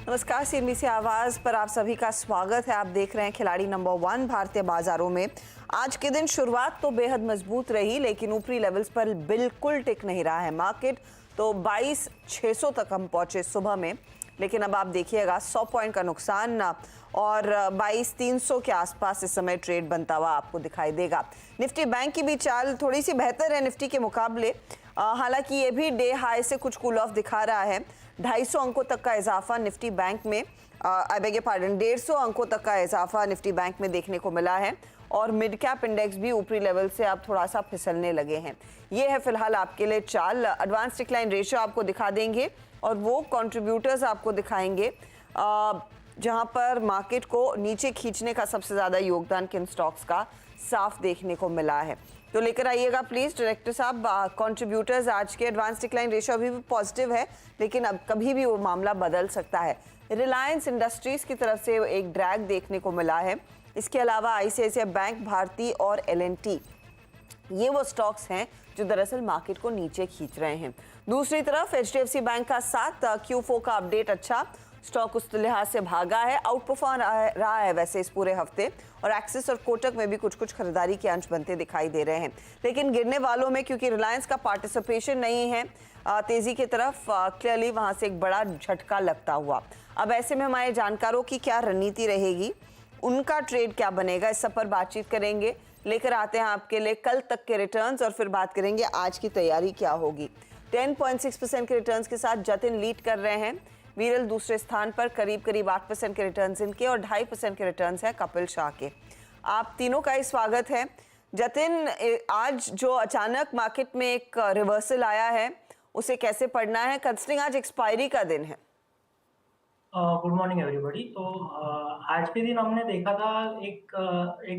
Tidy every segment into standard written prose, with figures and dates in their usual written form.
नमस्कार, सीएनबीसी आवाज पर आप सभी का स्वागत है। आप देख रहे हैं खिलाड़ी नंबर 1 भारतीय बाजारों में। आज के दिन शुरुआत तो बेहद मजबूत रही, लेकिन ऊपरी लेवल्स पर बिल्कुल टिक नहीं रहा है मार्केट। तो 22,600 तक हम पहुंचे सुबह में, लेकिन अब आप देखिएगा 100 पॉइंट का नुकसान और 22,300 के आसपास इस समय ट्रेड बनता हुआ आपको दिखाई देगा। निफ्टी बैंक की भी चाल थोड़ी सी बेहतर है निफ्टी के मुकाबले, हालांकि ये भी डे हाई से कुछ कूल ऑफ दिखा रहा है। 250 अंकों तक का इजाफा निफ्टी बैंक में, आई बेग योर पार्डन, 150 अंकों तक का इजाफा निफ्टी बैंक में देखने को मिला है। और मिड कैप इंडेक्स भी ऊपरी लेवल से अब थोड़ा सा फिसलने लगे हैं। ये है फिलहाल आपके लिए चाल। एडवांस डिक्लाइन रेशियो आपको दिखा देंगे और वो कंट्रीब्यूटर्स आपको दिखाएंगे जहां पर मार्केट को नीचे खींचने का सबसे ज़्यादा योगदान किन स्टॉक्स का साफ देखने को मिला है। तो लेकर आइएगा प्लीज़ डायरेक्टर साहब कंट्रीब्यूटर्स। आज के एडवांस डिक्लाइन रेशियो अभी भी पॉजिटिव है, लेकिन अब कभी भी वो मामला बदल सकता है। रिलायंस इंडस्ट्रीज़ की तरफ से एक ड्रैग देखने को मिला है। इसके अलावा आईसीआईसीआई बैंक, भारती और एल&टी, ये वो स्टॉक्स हैं जो दरअसल मार्केट को नीचे खींच रहे हैं। दूसरी तरफ एचडीएफसी बैंक का साथ Q4 का अपडेट अच्छा, स्टॉक उस लिहाज से भागा है, आउट परफॉर्म रहा है वैसे इस पूरे हफ्ते। और एक्सिस और कोटक में भी कुछ खरीदारी के अंश बनते दिखाई दे रहे हैं। लेकिन गिरने वालों में क्योंकि रिलायंस का पार्टिसिपेशन नहीं है तेजी की तरफ, क्लियरली वहां से एक बड़ा झटका लगता हुआ। अब ऐसे में हमारे जानकारों की क्या रणनीति रहेगी, उनका ट्रेड क्या बनेगा, इस सब पर बातचीत करेंगे। लेकर आते हैं आपके लिए कल तक के रिटर्न्स और फिर बात करेंगे आज की तैयारी क्या होगी। 10.6% के रिटर्न्स के साथ जतिन लीड कर रहे हैं, वीरल दूसरे स्थान पर करीब 8% के रिटर्न्स इनके और 2.5% के रिटर्न्स है कपिल शाह के। आप तीनों का ही स्वागत है। जतिन, आज जो अचानक मार्केट में एक रिवर्सल आया है उसे कैसे पढ़ना है, कंसिडरिंग आज एक्सपायरी का दिन है? Good morning everybody. तो आज के दिन हमने देखा था एक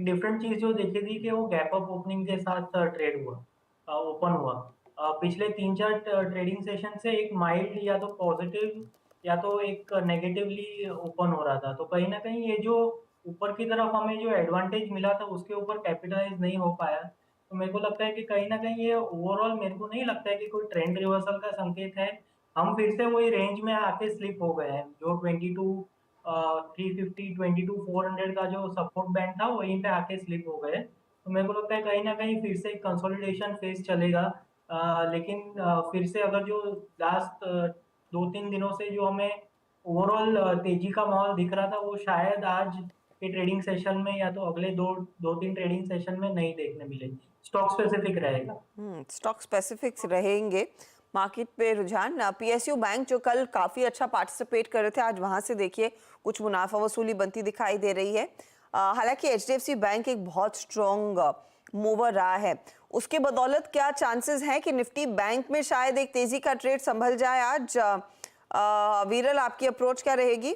डिफरेंट चीज जो देखी थी कि वो गैप अप ओपनिंग के साथ ट्रेड हुआ, ओपन हुआ। पिछले 3-4 ट्रेडिंग सेशन से एक माइल्ड या तो पॉजिटिव या तो एक नेगेटिवली ओपन हो रहा था। तो कहीं ना कहीं ये जो ऊपर की तरफ हमें जो एडवांटेज मिला था उसके ऊपर कैपिटलाइज नहीं हो पाया। तो मेरे को लगता है कि कहीं ना कहीं ये ओवरऑल मेरे को नहीं लगता है कि कोई ट्रेंड रिवर्सल का संकेत है। हम फिर से वही रेंज में आके स्लिप हो गए हैं जो 22,350 22,400 का जो सपोर्ट बैंड था वहीं पे आके स्लिप हो गए। तो मेरे को लगता है कहीं ना कहीं फिर से कंसोलिडेशन फेज चलेगा। लेकिन फिर से अगर जो लास्ट 2-3 दिनों से जो हमें ओवरऑल तेजी का माहौल दिख रहा था वो शायद आज के ट्रेडिंग सेशन में या तो अगले 2-3 ट्रेडिंग सेशन में नहीं देखने मिलेगी। स्टॉक स्पेसिफिक रहेगा। स्टॉक स्पेसिफिक्स रहेंगे। मार्केट पे रुझान, पीएसयू बैंक जो कल काफी अच्छा पार्टिसिपेट कर रहे थे, आज वहां से देखिए कुछ मुनाफा वसूली बनती दिखाई दे रही है। हालांकि एचडीएफसी बैंक एक बहुत स्ट्रॉन्ग मूवर रहा है, उसके बदौलत क्या चांसेस हैं कि निफ्टी बैंक में शायद एक तेजी का ट्रेड संभल जाए आज? वीरल, आपकी अप्रोच क्या रहेगी?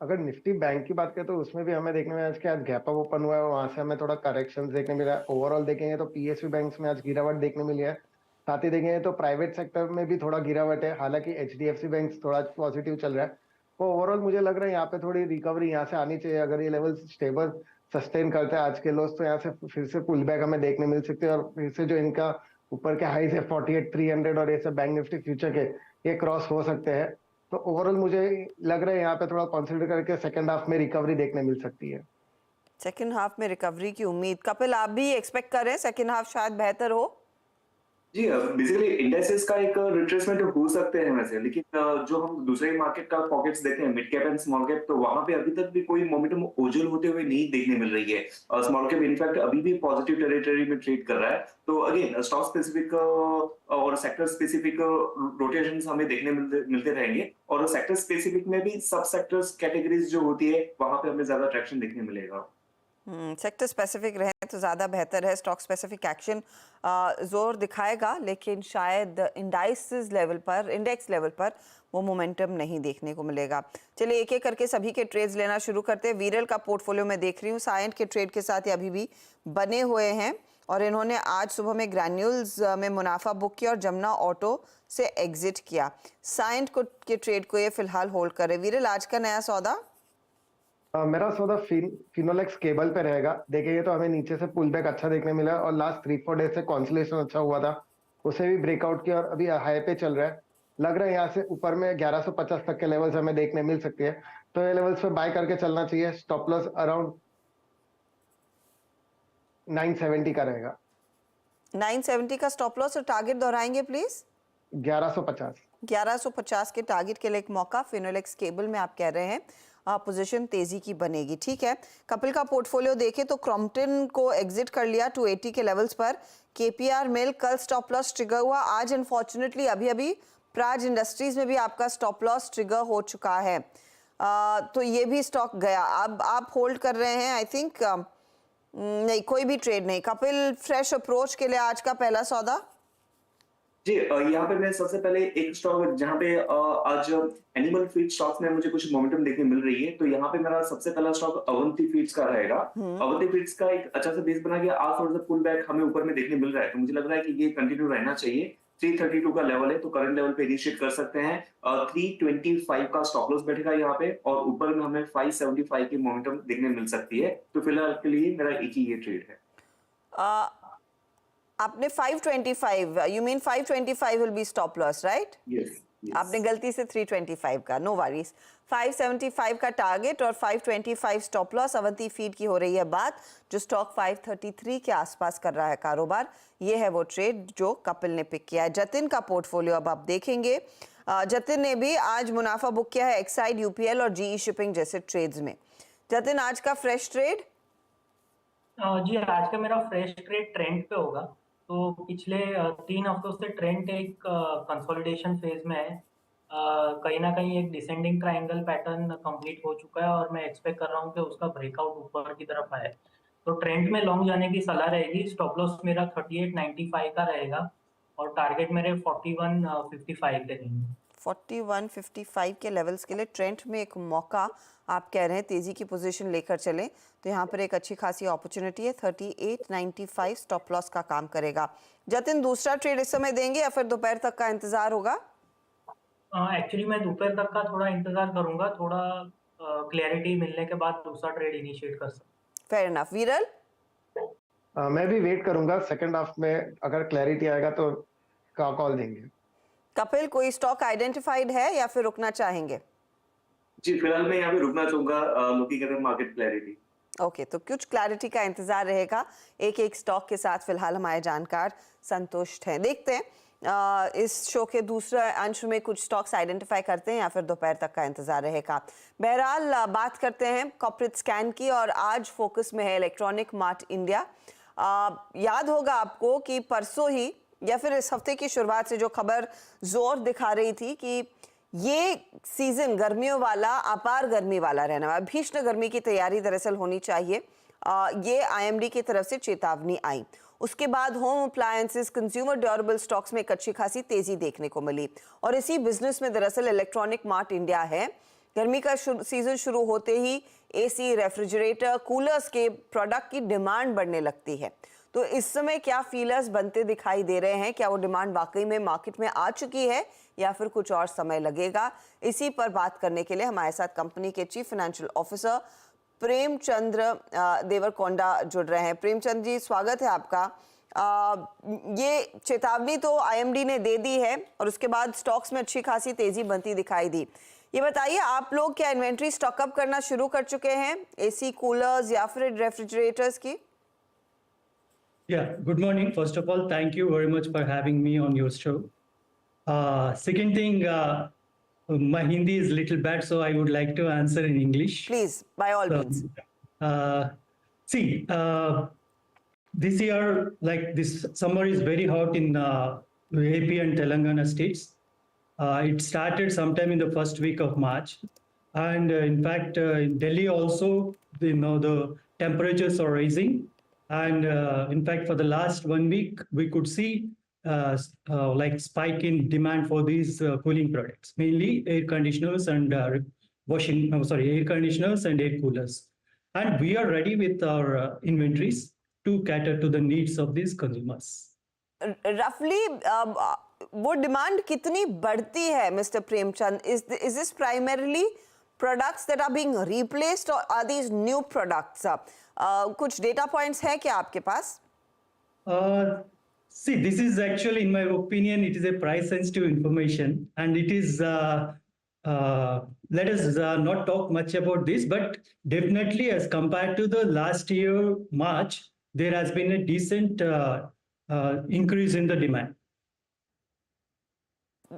अगर निफ्टी बैंक की बात करें तो उसमें भी हमें देखने में आज के आज गैप अप ओपन हुआ है, वहां से हमें थोड़ा करेक्शन देखने मिला है। ओवरऑल देखेंगे तो पीएसयू बैंक्स में आज गिरावट देखने मिली है। साथ ही देखेंगे तो प्राइवेट सेक्टर में भी थोड़ा गिरावट है, हालांकि एचडीएफसी बैंक थोड़ा पॉजिटिव चल रहा है। तो ओवरऑल मुझे लग रहा है यहाँ पे थोड़ी रिकवरी यहाँ से आनी चाहिए। अगर ये लेवल स्टेबल सस्टेन करते हैं आज के लोग तो यहाँ से फिर से पुल बैक हमें देखने मिल सकते हैं और फिर से जो इनका ऊपर के हाई से 48,300 और ये सब बैंक निफ्टी फ्यूचर के ये क्रॉस हो सकते हैं। तो ओवरऑल मुझे लग रहा है यहाँ पे थोड़ा कंसीडर करके सेकंड हाफ में रिकवरी देखने मिल सकती है। सेकंड हाफ में रिकवरी की उम्मीद, कपिल आप भी एक्सपेक्ट कर रहे हैं सेकंड हाफ शायद बेहतर हो? जी, बेसिकली इंडेक्सेस का एक रिट्रेसमेंट हो सकते हैं वैसे, लेकिन जो हम दूसरे मार्केट का पॉकेट्स देखते हैं mid cap and small cap, तो वहां पे अभी तक भी कोई मोमेंटम ओझल होते हुए नहीं देखने मिल रही है। स्मॉल कैप इनफैक्ट अभी भी पॉजिटिव टेरिटरी में ट्रेड कर रहा है। तो अगेन स्टॉक स्पेसिफिक और सेक्टर स्पेसिफिक रोटेशंस हमें देखने मिलते रहेंगे, और सेक्टर स्पेसिफिक में भी सब सेक्टर्स कैटेगरीज जो होती है वहां पे हमें ज्यादा ट्रैक्शन देखने मिलेगा। सेक्टर स्पेसिफिक रहे तो ज़्यादा बेहतर है। स्टॉक स्पेसिफिक एक्शन जोर दिखाएगा, लेकिन शायद इंडाइसेस लेवल पर, इंडेक्स लेवल पर वो मोमेंटम नहीं देखने को मिलेगा। चलिए एक एक करके सभी के ट्रेड्स लेना शुरू करते हैं। वीरल का पोर्टफोलियो में देख रही हूँ, साइंट के ट्रेड के साथ ये अभी भी बने हुए हैं और इन्होंने आज सुबह में ग्रैन्यूल्स में मुनाफा बुक किया और जमुना ऑटो से एग्जिट किया। साइंट को के ट्रेड को ये फिलहाल होल्ड करे। वीरल, आज का नया सौदा? मेरा सौदा फिनोलेक्स केबल पे रहेगा। देखेंगे तो हमें नीचे से पुल बैक अच्छा देखने मिला और लास्ट 3-4 डेज से कॉन्सोलेशन अच्छा हुआ था, उसे भी ब्रेकआउट किया और अभी हाई पे चल रहा है। लग रहा है यहाँ से ऊपर में 1150 तक के लेवल्स हमें देखने मिल सकती है, तो ये लेवल्स पे बाय करके चलना चाहिए। स्टॉप लॉस अराउंड 970 का रहेगा। 970 का स्टॉप लॉस और टारगेट दोहराएंगे प्लीज। 1150। 1150 के टारगेट के लिए एक मौका। फिनोलेक्स केबल में आप कह रहे हैं पोजीशन तेजी की बनेगी, ठीक है। कपिल का पोर्टफोलियो देखें तो क्रॉम्पटन को एग्जिट कर लिया 280 के लेवल्स पर। केपीआर मिल कल स्टॉप लॉस ट्रिगर हुआ, आज अनफॉर्चुनेटली अभी प्राज इंडस्ट्रीज में भी आपका स्टॉप लॉस ट्रिगर हो चुका है। तो ये भी स्टॉक गया। अब आप होल्ड कर रहे हैं आई थिंक। नहीं, कोई भी ट्रेड नहीं। कपिल, फ्रेश अप्रोच के लिए आज का पहला सौदा। जी, यहाँ पे मैं सबसे पहले एक स्टॉक जहाँ पे आज एनिमल फीड स्टॉक्स में मुझे कुछ मोमेंटम देखने मिल रही है, तो यहाँ पे मेरा सबसे पहला स्टॉक अवंती फीड्स का रहेगा। अवंती फीड्स का एक अच्छा सा बेस बना के आज थोड़ा सा पुल बैक हमें ऊपर में देखने मिल रहा है, तो मुझे लग रहा है कि ये कंटिन्यू रहना चाहिए। 332 का लेवल है, तो करंट लेवल पे इनिशिएट कर सकते हैं। 325 का स्टॉप लॉस बैठेगा यहाँ पे, और ऊपर में हमें 575 की मोमेंटम देखने मिल सकती है। तो फिलहाल के लिए मेरा एक ही ये ट्रेड है। आपने 525, you mean 525 will be stop loss, right? Yes. आपने गलती से 325 का, नो वरीज। 575 का टारगेट और 525 स्टॉप लॉस। अवंती फीड की हो रही है बात, जो स्टॉक 533 के आसपास कर रहा है कारोबार। ये है वो ट्रेड जो कपिल ने पिक किया है। जतिन का पोर्टफोलियो अब आप देखेंगे। जतिन ने भी आज मुनाफा बुक किया है एक्साइड, यूपीएल और जीई शिपिंग जैसे ट्रेड्स में। जतिन, आज का फ्रेश ट्रेड? जी, आज का मेरा फ्रेश ट्रेड ट्रेंड पे होगा। तो पिछले 3 हफ्तों से ट्रेंड एक कंसोलिडेशन फेज में है। कहीं ना कहीं एक डिसेंडिंग ट्रायंगल पैटर्न कंप्लीट हो चुका है, और मैं एक्सपेक्ट कर रहा हूँ कि उसका ब्रेकआउट ऊपर की तरफ आए। तो ट्रेंड में लॉन्ग जाने की सलाह रहेगी। स्टॉप लॉस मेरा 3895 का रहेगा, और टारगेट मेरे 4155 के रहेंगे। 4155 के लेवल्स के लिए ट्रेंड में एक मौका आप कह रहे हैं, तेजी की पोजीशन लेकर चलें तो यहाँ पर एक अच्छी खासी अपॉर्चुनिटी है। 3895 स्टॉप लॉस का काम करेगा। जतिन, दूसरा ट्रेड इस समय देंगे या फिर दोपहर तक का इंतजार होगा? एक्चुअली मैं दोपहर तक का थोड़ा इंतजार करूंगा, थोड़ा क्लैरिटी मिलने के बाद दूसरा ट्रेड इनिशिएट कर सकता। Fair enough. वीरल? मैं भी वेट करूंगा, सेकंड हाफ में अगर क्लैरिटी आएगा तो कॉल देंगे। कपिल, कोई स्टॉक आइडेंटिफाइड है या फिर रुकना चाहेंगे? जी, फिलहाल मैं यहाँ पे रुकना चाहूंगा, looking at the market clarity. Okay, तो कुछ क्लैरिटी का इंतजार रहेगा। एक एक स्टॉक के साथ फिलहाल हमारे जानकार संतुष्ट हैं। देखते हैं इस शो के दूसरे अंश में कुछ स्टॉक्स आइडेंटिफाई करते हैं या फिर दोपहर तक का इंतजार रहेगा। बहरहाल बात करते हैं कॉर्पोरेट स्कैन की, और आज फोकस में है इलेक्ट्रॉनिक मार्ट इंडिया। याद होगा आपको कि परसों ही या फिर इस हफ्ते की शुरुआत से जो खबर जोर दिखा रही थी कि ये सीजन गर्मियों वाला, अपार गर्मी वाला रहने वाला, भीषण गर्मी की तैयारी दरअसल होनी चाहिए। ये आईएमडी की तरफ से चेतावनी आई। उसके बाद home appliances, consumer durable stocks में एक अच्छी खासी तेजी देखने को मिली, और इसी बिजनेस में दरअसल इलेक्ट्रॉनिक मार्ट इंडिया है। गर्मी का सीजन शुरू होते ही एसी, रेफ्रिजरेटर, कूलर्स के प्रोडक्ट की डिमांड बढ़ने लगती है। तो इस समय क्या फीलर्स बनते दिखाई दे रहे हैं? क्या वो डिमांड वाकई में मार्केट में आ चुकी है या फिर कुछ और समय लगेगा? इसी पर बात करने के लिए हमारे साथ कंपनी के chief financial officer Premchandra Devarakonda जुड़ रहे हैं। प्रेमचंद जी, स्वागत है आपका। ये चेतावनी तो आईएमडी ने दे दी है और उसके बाद स्टॉक्स में अच्छी खासी तेजी बनती दिखाई दी। ये बताइए, आप लोग क्या इन्वेंट्री स्टॉकअप करना शुरू कर चुके हैं एसी, कूलर्स या फिर रेफ्रिजरेटर्स की? Yeah, good morning. First of all, thank you very much for having me on your show. Second thing, my Hindi is a little bad, so I would like to answer in English. Please, by all means. See, this year, like this summer is very hot in AP and Telangana states. It started sometime in the first week of March. And in fact, in Delhi also, the temperatures are rising. And in fact, for the last 1 week, we could see like spike in demand for these cooling products, mainly air conditioners and air conditioners and air coolers. And we are ready with our inventories to cater to the needs of these consumers. Roughly, वो demand कितनी बढ़ती है, mister Premchand? Is this primarily products that are being replaced or are these new products? कुछ data points है क्या आपके पास? See, this is actually, in my opinion, it is a price-sensitive information, and it is. Let us not talk much about this, but definitely, as compared to the last year March, there has been a decent increase in the demand.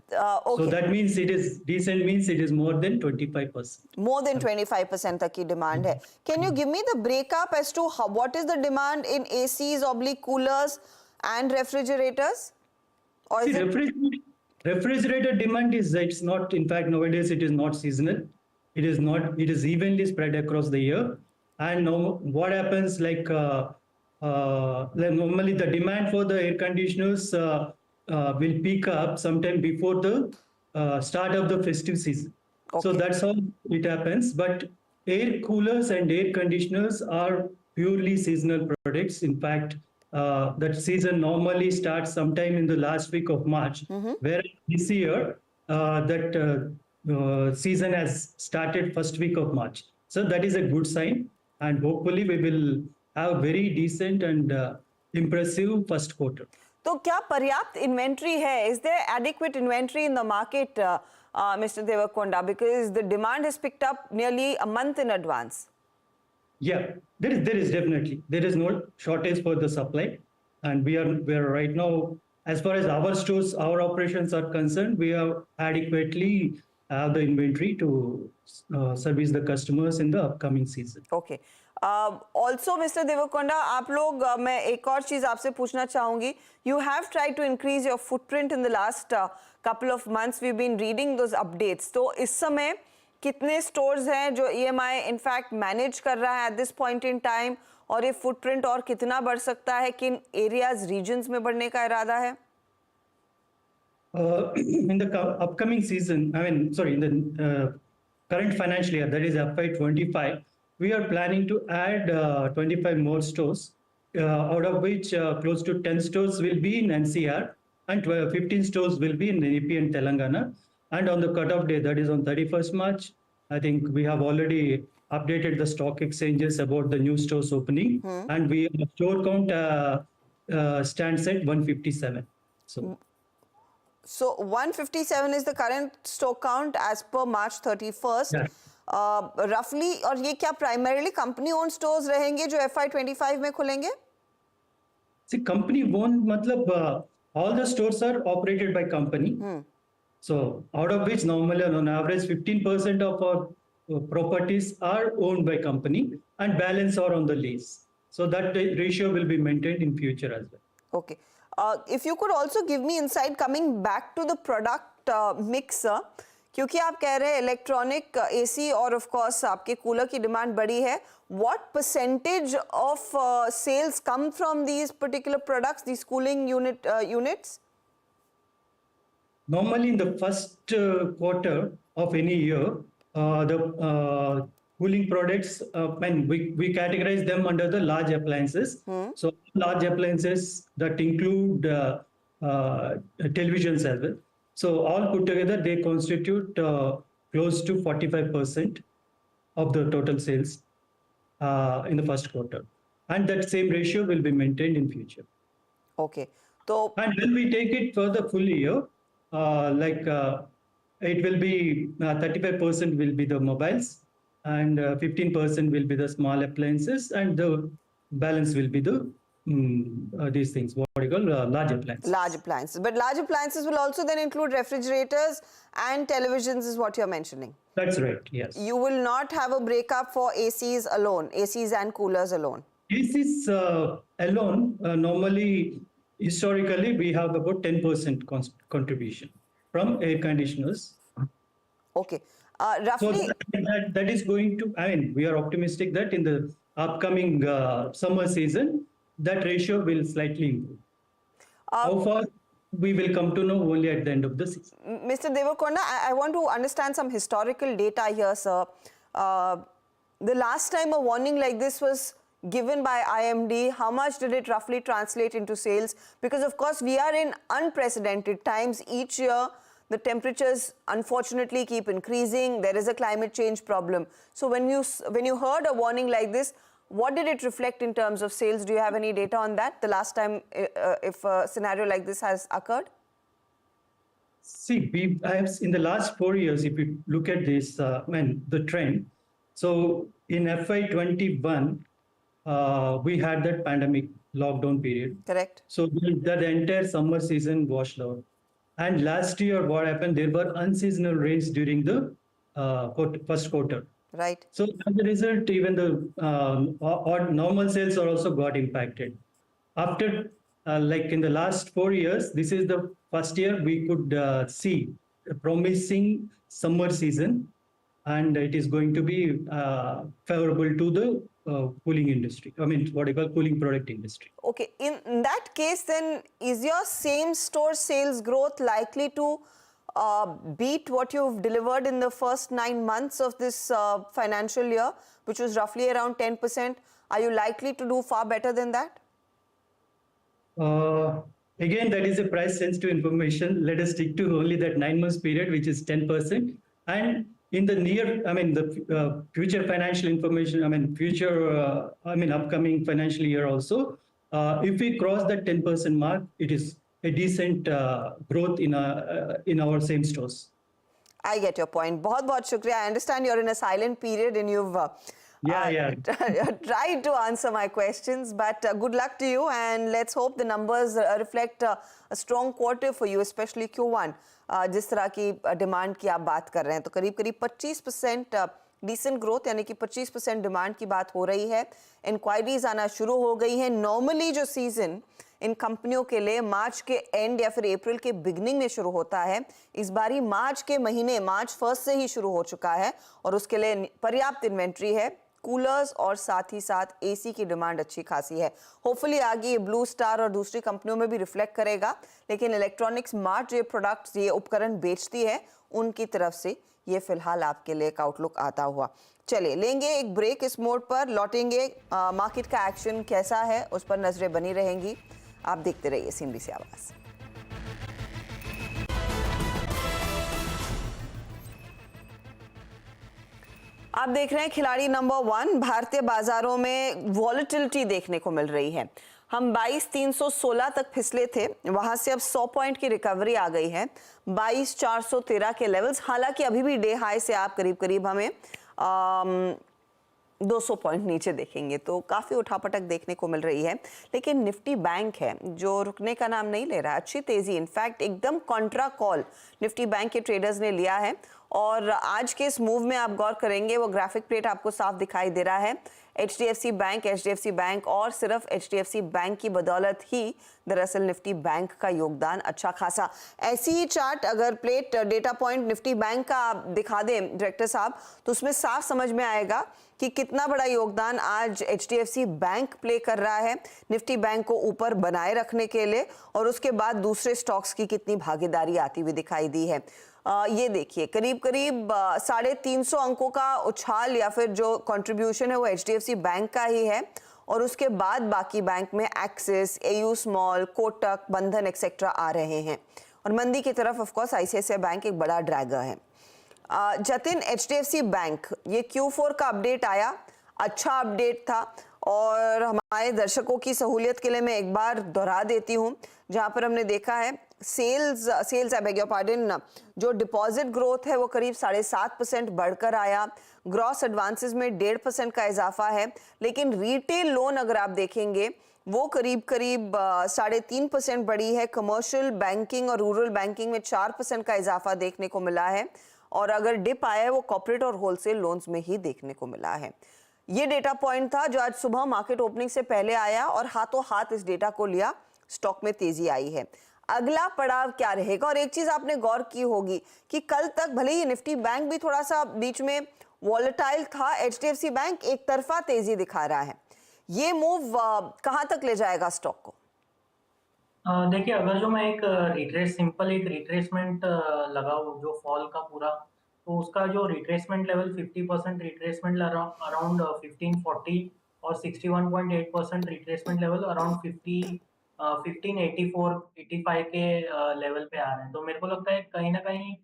So Okay, that means it is decent, means it is more than 25%. more than 25% तक की demand है. Can you give me the breakup as to what is the demand in ACs, coolers and refrigerators? Or See, is it refrigerator demand is, it's not, in fact, nowadays it is not seasonal. It is not, it is evenly spread across the year. And now what happens, like normally the demand for the air conditioners will peak up sometime before the start of the festive season. So Okay. that's how it happens. But air coolers and air conditioners are purely seasonal products. In fact, that season normally starts sometime in the last week of March, whereas this year that season has started first week of March. So that is a good sign, and hopefully we will have very decent and impressive first quarter. तो क्या पर्याप्त inventory है? Is there adequate inventory in the market, Mr. Devarakonda? Because the demand has picked up nearly a month in advance. Yeah, there is definitely, there is no shortage for the supply, and we are right now, as far as our stores, our operations are concerned, we are adequately have the inventory to service the customers in the upcoming season. Okay. Also, Mr. Devarakonda, आप लोग मैं एक और चीज आपसे पूछना चाहूंगी. You have tried to increase your footprint in the last couple of months. We've been reading those updates. तो इस समय कितने stores हैं जो EMI in fact manage कर रहा है at this point in time, और ये footprint और कितना बढ़ सकता है, किन areas, regions में बढ़ने का इरादा है? In the upcoming season, in the current financial year, that is FY25, we are planning to add 25 more stores, out of which close to 10 stores will be in NCR and 15 stores will be in AP and Telangana. And on the cutoff day, that is on 31st March, I think we have already updated the stock exchanges about the new stores opening, and we store count stands at 157. So 157 is the current store count as per March 31st. Yeah. Roughly, और ये क्या primarily company owned stores रहेंगे जो FY25 में खुलेंगे? See, company owned, matlab, all the stores are operated by company. So out of which normally on average 15% of our properties are owned by company and balance are on the lease. So that ratio will be maintained in future as well. Okay. If you could also give me insight coming back to the product mix, क्योंकि आप कह रहे हैं electronic AC और of course आपके cooler की demand बड़ी है. What percentage of sales come from these particular products, these cooling units? Normally in the first quarter of any year, the cooling products, and we categorize them under the large appliances. So large appliances that include televisions as well. So all put together, they constitute close to 45% of the total sales in the first quarter. And that same ratio will be maintained in future. Okay. So, and when we take it for the full year, it will be 35% will be the mobiles, and 15% will be the small appliances, and the balance will be the these things, what we call large appliances. Large appliances. But large appliances will also then include refrigerators and televisions is what you're mentioning. That's right, yes. You will not have a breakup for ACs alone, ACs and coolers alone. ACs alone, normally, historically, we have about 10% contribution from air conditioners. Okay. Roughly. So that is going to, we are optimistic that in the upcoming summer season, that ratio will slightly improve. How far we will come to know only at the end of the season. Mr. Devarakonda, I want to understand some historical data here, sir. The last time a warning like this was given by IMD, how much did it roughly translate into sales? Because of course we are in unprecedented times. Each year the temperatures unfortunately keep increasing. There is a climate change problem. So when you heard a warning like this, what did it reflect in terms of sales? Do you have any data on that? The last time if a scenario like this has occurred? See, I have in the last 4 years, if you look at this, the trend. So in FY21, we had that pandemic lockdown period. Correct. So the entire summer season washed out. And last year, what happened? There were unseasonal rains during the first quarter. Right. So as a result, even the normal sales are also got impacted. After, like in the last 4 years, this is the first year we could see a promising summer season, and it is going to be favorable to the cooling industry. I mean, what you call cooling product industry. Okay, in that case, then is your same store sales growth likely to beat what you've delivered in the first 9 months of this financial year, which was roughly around 10%? Are you likely to do far better than that? Again, that is a price sensitive information. Let us stick to only that 9 months period, which is 10%. And in the the future financial information, upcoming financial year also, if we cross that 10% mark, it is a decent growth in our same stores. I get your point. बहुत shukriya. I understand you're in a silent period and you've tried to answer my questions, but good luck to you, and let's hope the numbers reflect a strong quarter for you, especially Q1. जिस तरह की demand की आप बात कर रहे हैं, तो करीब 25% डिसेंट ग्रोथ, यानी कि 25% डिमांड की बात हो रही है. इंक्वायरीज आना शुरू हो गई हैं. नॉर्मली जो सीजन इन कंपनियों के लिए मार्च के एंड या फिर अप्रैल के बिगनिंग में शुरू होता है, इस बारी मार्च के महीने, मार्च 1 से ही शुरू हो चुका है, और उसके लिए पर्याप्त इन्वेंट्री है. कूलर्स और साथ ही साथ एसी की डिमांड अच्छी खासी है. होपफुली आगे ये ब्लू स्टार और दूसरी कंपनियों में भी रिफ्लेक्ट करेगा, लेकिन इलेक्ट्रॉनिक्स मार्ट ये प्रोडक्ट्स, ये उपकरण बेचती है, उनकी तरफ से ये फिलहाल आपके लिए एक आउटलुक आता हुआ. चलिए लेंगे एक ब्रेक. इस मोड पर लौटेंगे. मार्केट का एक्शन कैसा है उस पर नजरें बनी रहेंगी. आप देखते रहिए CNBC आवाज. आप देख रहे हैं खिलाड़ी नंबर 1. भारतीय बाजारों में वॉलेटिलिटी देखने को मिल रही है. हम 22,316 तक फिसले थे, वहां से अब 100 पॉइंट की रिकवरी आ गई है. 22,413 के लेवल्स. हालांकि अभी भी डे हाई से आप करीब हमें 200 पॉइंट नीचे देखेंगे, तो काफ़ी उठापटक देखने को मिल रही है. लेकिन निफ्टी बैंक है जो रुकने का नाम नहीं ले रहा. अच्छी तेजी, इनफैक्ट एकदम कॉन्ट्रा कॉल निफ्टी बैंक के ट्रेडर्स ने लिया है. और आज के इस मूव में आप गौर करेंगे, वो ग्राफिक प्लेट आपको साफ दिखाई दे रहा है. HDFC बैंक और सिर्फ HDFC बैंक की बदौलत ही दरअसल निफ्टी बैंक का योगदान अच्छा खासा. ऐसी ही चार्ट अगर plate data point Nifty bank का आप दिखा दें डायरेक्टर साहब, तो उसमें साफ समझ में आएगा कि कितना बड़ा योगदान आज HDFC बैंक प्ले कर रहा है निफ्टी बैंक को ऊपर बनाए रखने के लिए, और उसके बाद दूसरे स्टॉक्स की कितनी भागीदारी आती हुई दिखाई दी है. ये देखिए करीब 350 अंकों का उछाल या फिर जो कंट्रीब्यूशन है वो HDFC बैंक का ही है, और उसके बाद बाकी बैंक में एक्सिस, AU स्मॉल, कोटक, बंधन एक्सेट्रा आ रहे हैं. और मंदी की तरफ ऑफ कोर्स ICICI बैंक एक बड़ा ड्रैगर है. जतिन, HDFC बैंक, ये Q4 का अपडेट आया, अच्छा अपडेट था, और हमारे दर्शकों की सहूलियत के लिए मैं एक बार दोहरा देती हूँ, जहाँ पर हमने देखा है sales I beg your pardon, जो डिपॉजिट ग्रोथ है वो करीब 7.5% बढ़कर आया. ग्रॉस एडवांसेस में 1.5% का इजाफा है, लेकिन रिटेल लोन अगर आप देखेंगे वो करीब 3.5% बढ़ी है. कमर्शियल बैंकिंग और रूरल बैंकिंग में 4% का इजाफा देखने को मिला है, और अगर डिप आया है वो कॉर्पोरेट और होलसेल लोन्स में ही देखने को मिला है. ये डेटा पॉइंट था जो आज सुबह मार्केट ओपनिंग से पहले आया, और हाथों हाथ इस डेटा को लिया, स्टॉक में तेजी आई है. अगला पड़ाव क्या रहेगा? और एक चीज आपने गौर की होगी कि कल तक भले ही निफ्टी बैंक भी थोड़ा सा बीच में वॉलेटाइल था, HDFC बैंक एक तरफा तेजी दिखा रहा है. ये मूव कहां तक ले जाएगा स्टॉक को? देखिए, अगर जो मैं एक रिट्रेसमेंट लगाऊं जो फॉल का पूरा, तो उसका जो रिट्रेसमेंट लेवल 50% रिट्रेसमेंट अराउंड 1540 और 61.8% रिट्रेसमेंट लेवल अराउंड 1584-85 के लेवल पे आ रहे हैं. तो मेरे को लगता है कहीं ना कहीं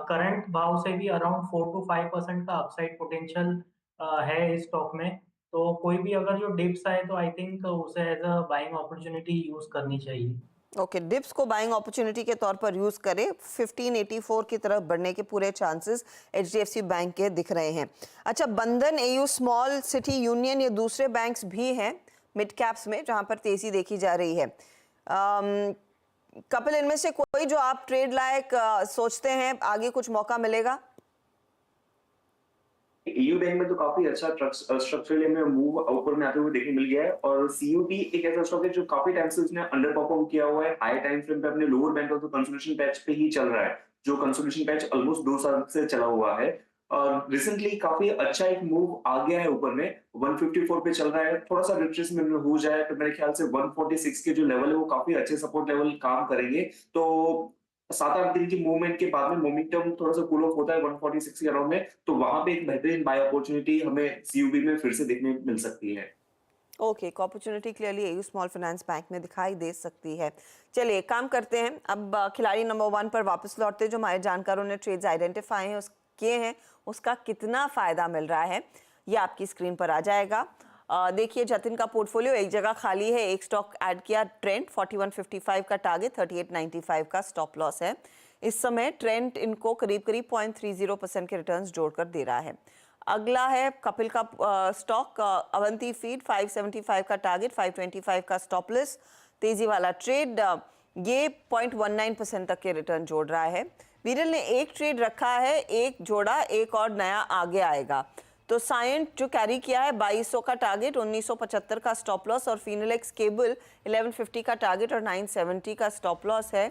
करंट भाव से भी अराउंड 4 to 5% का अपसाइड पोटेंशियल है इस स्टॉक में. तो कोई भी अगर जो डिप्स आए तो आई थिंक उसे as a buying opportunity use करनी चाहिए। ओके, डिप्स को बाइंग अपॉर्चुनिटी के तौर पर यूज करें। 1584 की तरफ बढ़ने के पूरे चांसेस एचडीएफसी बैंक के दिख रहे हैं। अच्छा, बंधन, एयू स्मॉल, सिटी यूनियन, ये दूसरे बैंक्स भी हैं मिड कैप्स में जहां पर तेजी देखी जा रही है। कपिल, इनमें से कोई जो आप ट्रेड लायक सोचते हैं, आगे कुछ मौका मिलेगा? ईयू बैंक में तो काफी अच्छा स्ट्रक्चरली में मूव ऊपर में आते हुए देखने मिल गया है, और सीयूबी एक ऐसा स्टॉक है जो काफी टाइम से उसने अंडर परफॉर्म किया हुआ है। हाई टाइम फ्रेम पे अपने lower band of the consolidation patch पे ही चल रहा है, जो कंसोलिडेशन पैच ऑलमोस्ट 2 साल से चला हुआ है। और रिसेंटली काफी अच्छा एक मूव आ गया है ऊपर में, 154 पे चल रहा है। थोड़ा सा रिट्रेसमेंट में हो जाए तो मेरे ख्याल से 146 के जो लेवल है वो काफी अच्छे सपोर्ट लेवल काम करेंगे। तो 7-8 दिन की मूवमेंट के बाद में मोमेंटम थोड़ा सा कूल ऑफ होता है 146 के अराउंड में, तो वहां पे एक बेहतरीन बाय अपॉर्चुनिटी हमें सीयूबी में फिर से देखने मिल सकती है। ओके, एक opportunity clearly AU small finance bank में दिखाई दे सकती है। चलिए, एक काम करते हैं, अब खिलाड़ी नंबर 1 पर वापस लौटते हैं। जो हमारे जानकारों ने ट्रेड्स आइडेंटिफाई हैं किए हैं, उसका कितना फायदा मिल रहा है ये आपकी स्क्रीन पर आ जाएगा। देखिए, जतिन का पोर्टफोलियो एक जगह खाली है, एक स्टॉक ऐड किया। ट्रेंड 4155 का टारगेट, 3895 का स्टॉप लॉस है। इस समय ट्रेंड इनको करीब करीब 0.30% के रिटर्न्स जोड़कर दे रहा है। अगला है कपिल का स्टॉक, अवंती फीड, 575 का टारगेट, 525 का स्टॉप लॉस। तेजी वाला ट्रेड, ये 0.19% तक के रिटर्न जोड़ रहा है। विरल ने एक ट्रेड रखा है, एक जोड़ा, एक और नया आगे आएगा। तो साइंट जो कैरी किया है 2200 का टारगेट, 1975 का स्टॉप लॉस, और फिनोलेक्स केबल 1150 का टारगेट और 970 का स्टॉप लॉस है।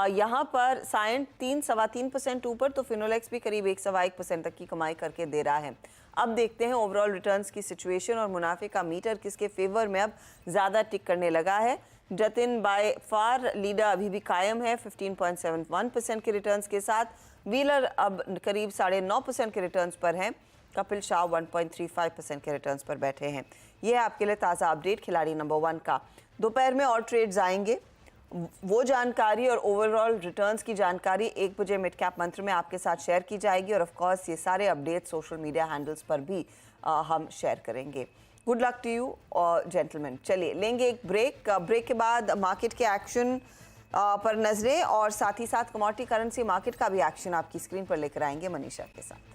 यहाँ पर साइंट 3-3.25% ऊपर, तो फिनोलेक्स भी करीब 1-1% तक की कमाई करके दे रहा है। अब देखते हैं ओवरऑल रिटर्न्स की सिचुएशन और मुनाफे का मीटर किसके फेवर में अब ज़्यादा टिक करने लगा है। जतिन बाय फार लीडर अभी भी कायम है 15.71% के रिटर्न्स के साथ। व्हीलर अब करीब 9.5% के रिटर्न्स पर हैं। कपिल शाह 1.35% के रिटर्न्स पर बैठे हैं। ये है आपके लिए ताज़ा अपडेट खिलाड़ी नंबर 1 का। दोपहर में और ट्रेड्स आएंगे, वो जानकारी और ओवरऑल रिटर्न्स की जानकारी 1 बजे मिड कैप मंत्र में आपके साथ शेयर की जाएगी। और ऑफ कोर्स ये सारे अपडेट सोशल मीडिया हैंडल्स पर भी हम शेयर करेंगे। गुड लक टू यू और जेंटलमैन। चलिए, लेंगे एक ब्रेक। ब्रेक के बाद मार्केट के एक्शन पर नजरें, और साथ ही साथ कमोडिटी करेंसी मार्केट का भी एक्शन आपकी स्क्रीन पर लेकर आएंगे मनीषा के साथ।